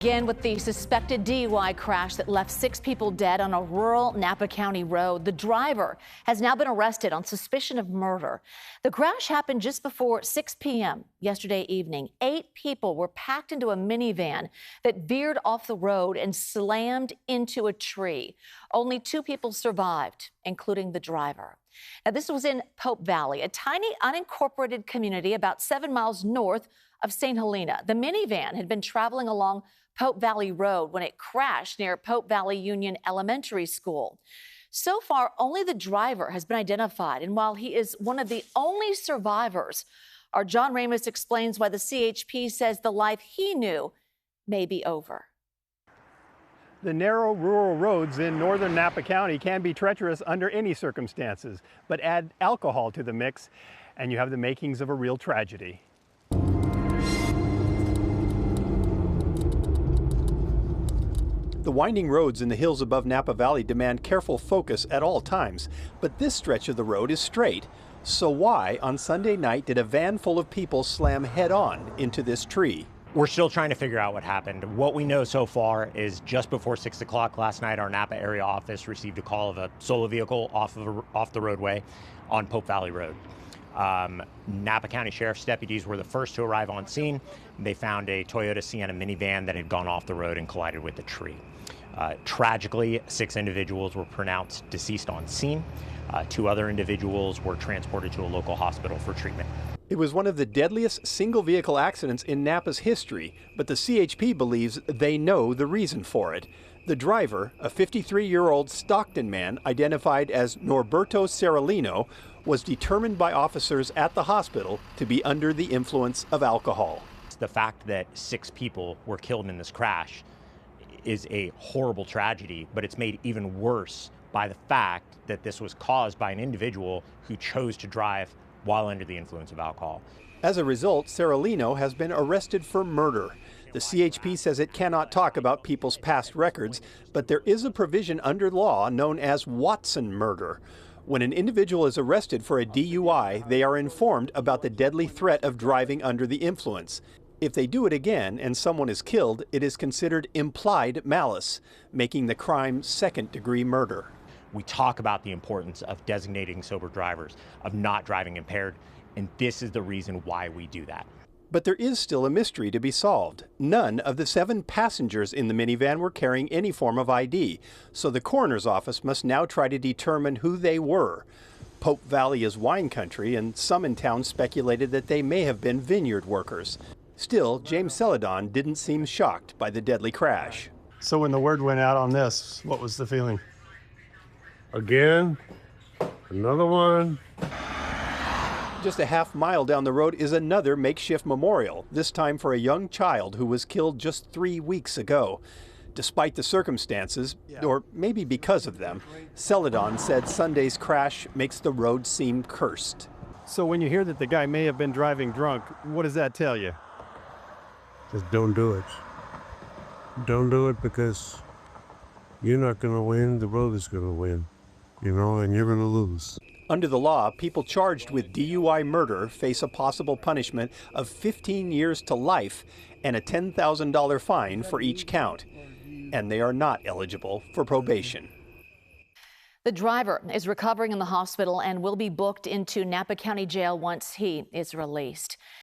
Again, with the suspected DUI crash that left 6 people dead on a rural Napa County road, the driver has now been arrested on suspicion of murder. The crash happened just before 6 p.m. yesterday evening. 8 people were packed into a minivan that veered off the road and slammed into a tree. Only 2 people survived, including the driver. Now, this was in Pope Valley, a tiny unincorporated community about 7 miles north of St. Helena. The minivan had been traveling along Pope Valley Road when it crashed near Pope Valley Union Elementary School. So far, only the driver has been identified, and while he is one of the only survivors, our John Ramos explains why the CHP says the life he knew may be over. The narrow rural roads in northern Napa County can be treacherous under any circumstances, but add alcohol to the mix, and you have the makings of a real tragedy. The winding roads in the hills above Napa Valley demand careful focus at all times, but this stretch of the road is straight. So why, on Sunday night, did a van full of people slam head-on into this tree? We're still trying to figure out what happened. What we know so far is just before 6 o'clock last night, our Napa area office received a call of a solo vehicle off the roadway on Pope Valley Road. Napa County Sheriff's deputies were the first to arrive on scene. They found a Toyota Sienna minivan that had gone off the road and collided with the tree. Tragically, 6 individuals were pronounced deceased on scene. 2 other individuals were transported to a local hospital for treatment. It was one of the deadliest single-vehicle accidents in Napa's history, but the CHP believes they know the reason for it. The driver, a 53-year-old Stockton man identified as Norberto Serralino, was determined by officers at the hospital to be under the influence of alcohol. The fact that 6 people were killed in this crash is a horrible tragedy, but it's made even worse by the fact that this was caused by an individual who chose to drive while under the influence of alcohol. As a result, Serralino has been arrested for murder. The CHP says it cannot talk about people's past records, but there is a provision under law known as Watson murder. When an individual is arrested for a DUI, they are informed about the deadly threat of driving under the influence. If they do it again and someone is killed, it is considered implied malice, making the crime second-degree murder. We talk about the importance of designating sober drivers, of not driving impaired, and this is the reason why we do that. But there is still a mystery to be solved. None of the 7 passengers in the minivan were carrying any form of ID, so the coroner's office must now try to determine who they were. Pope Valley is wine country, and some in town speculated that they may have been vineyard workers. Still, James Celadon didn't seem shocked by the deadly crash. So when the word went out on this, what was the feeling? Again, another one. Just a half-mile down the road is another makeshift memorial, this time for a young child who was killed just 3 weeks ago. Despite the circumstances, or maybe because of them, Celadon said Sunday's crash makes the road seem cursed. So when you hear that the guy may have been driving drunk, what does that tell you? Just don't do it. Don't do it because you're not going to win, the road is going to win, and you're going to lose. Under the law, people charged with DUI murder face a possible punishment of 15 years to life and a $10,000 fine for each count. And they are not eligible for probation. The driver is recovering in the hospital and will be booked into Napa County Jail once he is released.